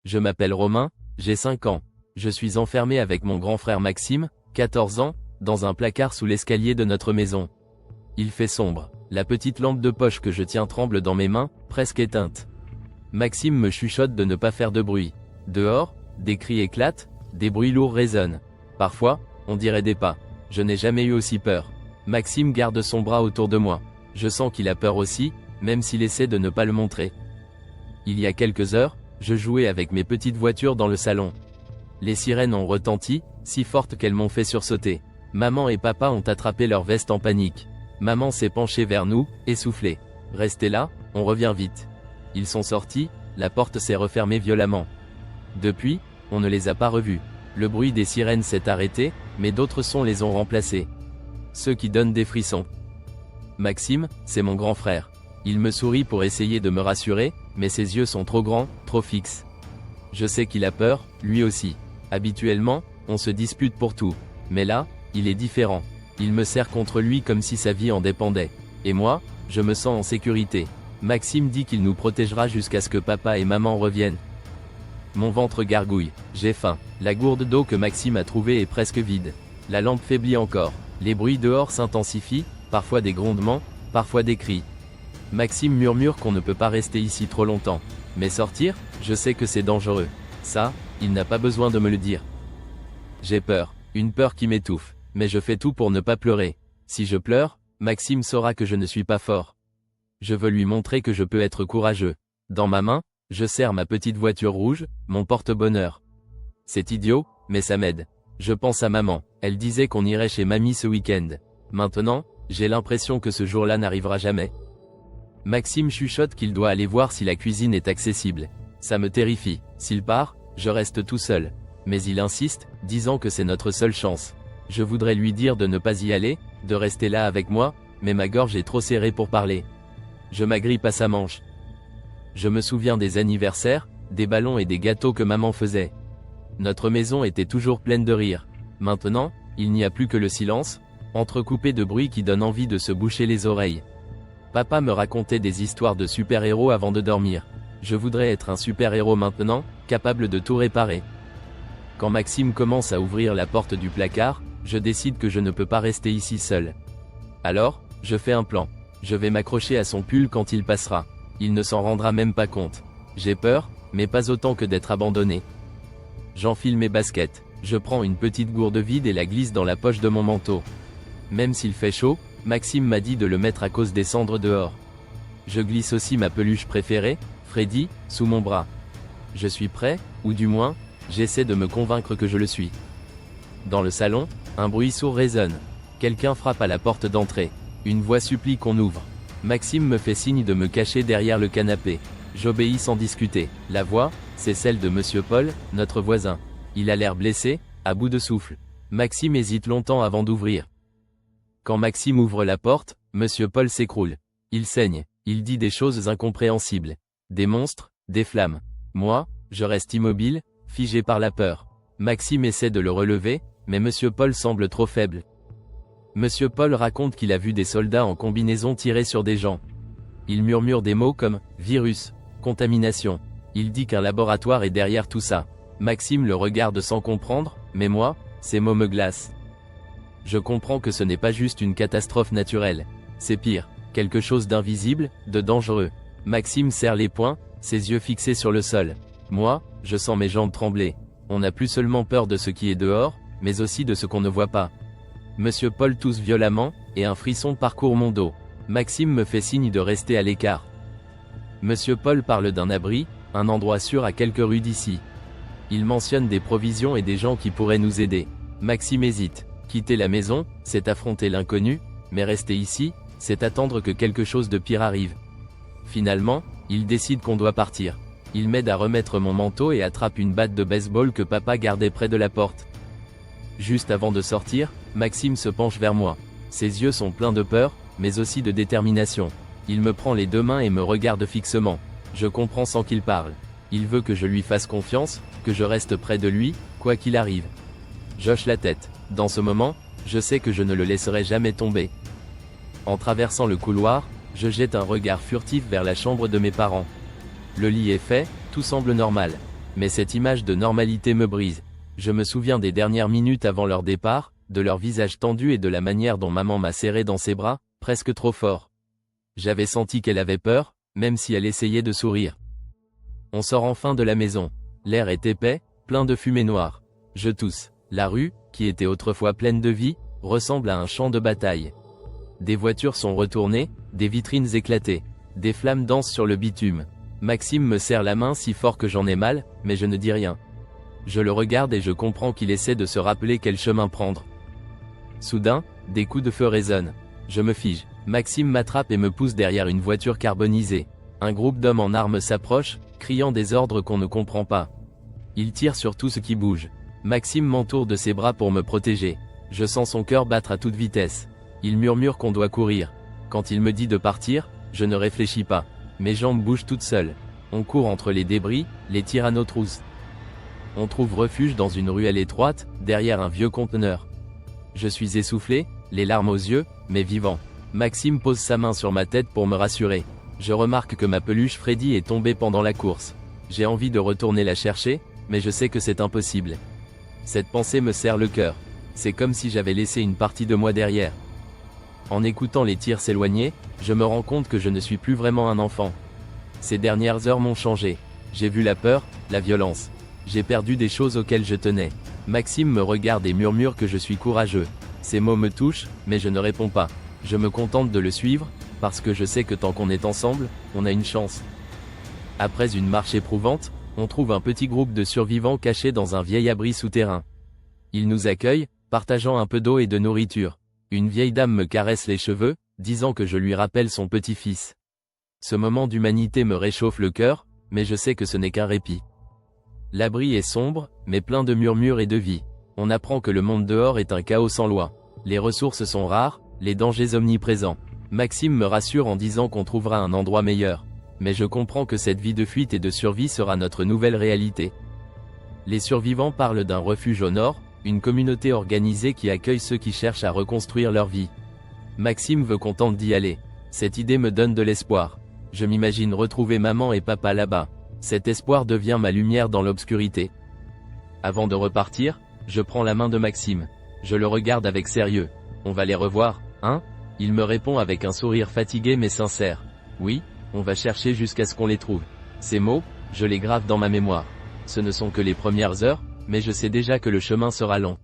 Je m'appelle Romain, j'ai 5 ans. Je suis enfermé avec mon grand frère Maxime, 14 ans, dans un placard sous l'escalier de notre maison. Il fait sombre. La petite lampe de poche que je tiens tremble dans mes mains, presque éteinte. Maxime me chuchote de ne pas faire de bruit. Dehors, des cris éclatent, des bruits lourds résonnent. Parfois, on dirait des pas. Je n'ai jamais eu aussi peur. Maxime garde son bras autour de moi. Je sens qu'il a peur aussi, même s'il essaie de ne pas le montrer. Il y a quelques heures, je jouais avec mes petites voitures dans le salon. Les sirènes ont retenti, si fortes qu'elles m'ont fait sursauter. Maman et papa ont attrapé leur veste en panique. Maman s'est penchée vers nous, essoufflée. Restez là, on revient vite. Ils sont sortis, la porte s'est refermée violemment. Depuis, on ne les a pas revus. Le bruit des sirènes s'est arrêté, mais d'autres sons les ont remplacés. Ceux qui donnent des frissons. Maxime, c'est mon grand frère. Il me sourit pour essayer de me rassurer, mais ses yeux sont trop grands, trop fixes. Je sais qu'il a peur, lui aussi. Habituellement, on se dispute pour tout. Mais là, il est différent. Il me serre contre lui comme si sa vie en dépendait. Et moi, je me sens en sécurité. Maxime dit qu'il nous protégera jusqu'à ce que papa et maman reviennent. Mon ventre gargouille, j'ai faim. La gourde d'eau que Maxime a trouvée est presque vide. La lampe faiblit encore. Les bruits dehors s'intensifient, parfois des grondements, parfois des cris. Maxime murmure qu'on ne peut pas rester ici trop longtemps. Mais sortir, je sais que c'est dangereux. Ça, il n'a pas besoin de me le dire. J'ai peur, une peur qui m'étouffe. Mais je fais tout pour ne pas pleurer. Si je pleure, Maxime saura que je ne suis pas fort. Je veux lui montrer que je peux être courageux. Dans ma main, je serre ma petite voiture rouge, mon porte-bonheur. C'est idiot, mais ça m'aide. Je pense à maman, elle disait qu'on irait chez mamie ce week-end. Maintenant, j'ai l'impression que ce jour-là n'arrivera jamais. Maxime chuchote qu'il doit aller voir si la cuisine est accessible. Ça me terrifie. S'il part, je reste tout seul. Mais il insiste, disant que c'est notre seule chance. Je voudrais lui dire de ne pas y aller, de rester là avec moi, mais ma gorge est trop serrée pour parler. Je m'agrippe à sa manche. Je me souviens des anniversaires, des ballons et des gâteaux que maman faisait. Notre maison était toujours pleine de rire. Maintenant, il n'y a plus que le silence, entrecoupé de bruits qui donnent envie de se boucher les oreilles. Papa me racontait des histoires de super-héros avant de dormir. Je voudrais être un super-héros maintenant, capable de tout réparer. Quand Maxime commence à ouvrir la porte du placard, je décide que je ne peux pas rester ici seul. Alors, je fais un plan. Je vais m'accrocher à son pull quand il passera. Il ne s'en rendra même pas compte. J'ai peur, mais pas autant que d'être abandonné. J'enfile mes baskets. Je prends une petite gourde vide et la glisse dans la poche de mon manteau. Même s'il fait chaud, Maxime m'a dit de le mettre à cause des cendres dehors. Je glisse aussi ma peluche préférée, Freddy, sous mon bras. Je suis prêt, ou du moins, j'essaie de me convaincre que je le suis. Dans le salon, un bruit sourd résonne. Quelqu'un frappe à la porte d'entrée. Une voix supplie qu'on ouvre. Maxime me fait signe de me cacher derrière le canapé. J'obéis sans discuter. La voix, c'est celle de Monsieur Paul, notre voisin. Il a l'air blessé, à bout de souffle. Maxime hésite longtemps avant d'ouvrir. Quand Maxime ouvre la porte, Monsieur Paul s'écroule. Il saigne. Il dit des choses incompréhensibles. Des monstres, des flammes. Moi, je reste immobile, figé par la peur. Maxime essaie de le relever, mais Monsieur Paul semble trop faible. Monsieur Paul raconte qu'il a vu des soldats en combinaison tirer sur des gens. Il murmure des mots comme « virus »,« contamination ». Il dit qu'un laboratoire est derrière tout ça. Maxime le regarde sans comprendre, mais moi, ces mots me glacent. Je comprends que ce n'est pas juste une catastrophe naturelle. C'est pire, quelque chose d'invisible, de dangereux. Maxime serre les poings, ses yeux fixés sur le sol. Moi, je sens mes jambes trembler. On n'a plus seulement peur de ce qui est dehors, mais aussi de ce qu'on ne voit pas. Monsieur Paul tousse violemment, et un frisson parcourt mon dos. Maxime me fait signe de rester à l'écart. Monsieur Paul parle d'un abri, un endroit sûr à quelques rues d'ici. Il mentionne des provisions et des gens qui pourraient nous aider. Maxime hésite. Quitter la maison, c'est affronter l'inconnu, mais rester ici, c'est attendre que quelque chose de pire arrive. Finalement, il décide qu'on doit partir. Il m'aide à remettre mon manteau et attrape une batte de baseball que papa gardait près de la porte. Juste avant de sortir, Maxime se penche vers moi. Ses yeux sont pleins de peur, mais aussi de détermination. Il me prend les deux mains et me regarde fixement. Je comprends sans qu'il parle. Il veut que je lui fasse confiance, que je reste près de lui, quoi qu'il arrive. J'hoche la tête. Dans ce moment, je sais que je ne le laisserai jamais tomber. En traversant le couloir, je jette un regard furtif vers la chambre de mes parents. Le lit est fait, tout semble normal. Mais cette image de normalité me brise. Je me souviens des dernières minutes avant leur départ, de leur visage tendu et de la manière dont maman m'a serré dans ses bras, presque trop fort. J'avais senti qu'elle avait peur, même si elle essayait de sourire. On sort enfin de la maison. L'air est épais, plein de fumée noire. Je tousse. La rue, qui était autrefois pleine de vie, ressemble à un champ de bataille. Des voitures sont retournées, des vitrines éclatées. Des flammes dansent sur le bitume. Maxime me serre la main si fort que j'en ai mal, mais je ne dis rien. Je le regarde et je comprends qu'il essaie de se rappeler quel chemin prendre. Soudain, des coups de feu résonnent. Je me fige. Maxime m'attrape et me pousse derrière une voiture carbonisée. Un groupe d'hommes en armes s'approche, criant des ordres qu'on ne comprend pas. Ils tirent sur tout ce qui bouge. Maxime m'entoure de ses bras pour me protéger. Je sens son cœur battre à toute vitesse. Il murmure qu'on doit courir. Quand il me dit de partir, je ne réfléchis pas. Mes jambes bougent toutes seules. On court entre les débris, les tirs à nos trousses. On trouve refuge dans une ruelle étroite, derrière un vieux conteneur. Je suis essoufflé, les larmes aux yeux, mais vivant. Maxime pose sa main sur ma tête pour me rassurer. Je remarque que ma peluche Freddy est tombée pendant la course. J'ai envie de retourner la chercher, mais je sais que c'est impossible. Cette pensée me serre le cœur. C'est comme si j'avais laissé une partie de moi derrière. En écoutant les tirs s'éloigner, je me rends compte que je ne suis plus vraiment un enfant. Ces dernières heures m'ont changé. J'ai vu la peur, la violence. J'ai perdu des choses auxquelles je tenais. Maxime me regarde et murmure que je suis courageux. Ces mots me touchent, mais je ne réponds pas. Je me contente de le suivre, parce que je sais que tant qu'on est ensemble, on a une chance. Après une marche éprouvante, on trouve un petit groupe de survivants cachés dans un vieil abri souterrain. Ils nous accueillent, partageant un peu d'eau et de nourriture. Une vieille dame me caresse les cheveux, disant que je lui rappelle son petit-fils. Ce moment d'humanité me réchauffe le cœur, mais je sais que ce n'est qu'un répit. L'abri est sombre, mais plein de murmures et de vie. On apprend que le monde dehors est un chaos sans loi. Les ressources sont rares, les dangers omniprésents. Maxime me rassure en disant qu'on trouvera un endroit meilleur. Mais je comprends que cette vie de fuite et de survie sera notre nouvelle réalité. Les survivants parlent d'un refuge au nord, une communauté organisée qui accueille ceux qui cherchent à reconstruire leur vie. Maxime veut qu'on tente d'y aller. Cette idée me donne de l'espoir. Je m'imagine retrouver maman et papa là-bas. Cet espoir devient ma lumière dans l'obscurité. Avant de repartir, je prends la main de Maxime. Je le regarde avec sérieux. On va les revoir, hein? Il me répond avec un sourire fatigué mais sincère. Oui, on va chercher jusqu'à ce qu'on les trouve. Ces mots, je les grave dans ma mémoire. Ce ne sont que les premières heures, mais je sais déjà que le chemin sera long.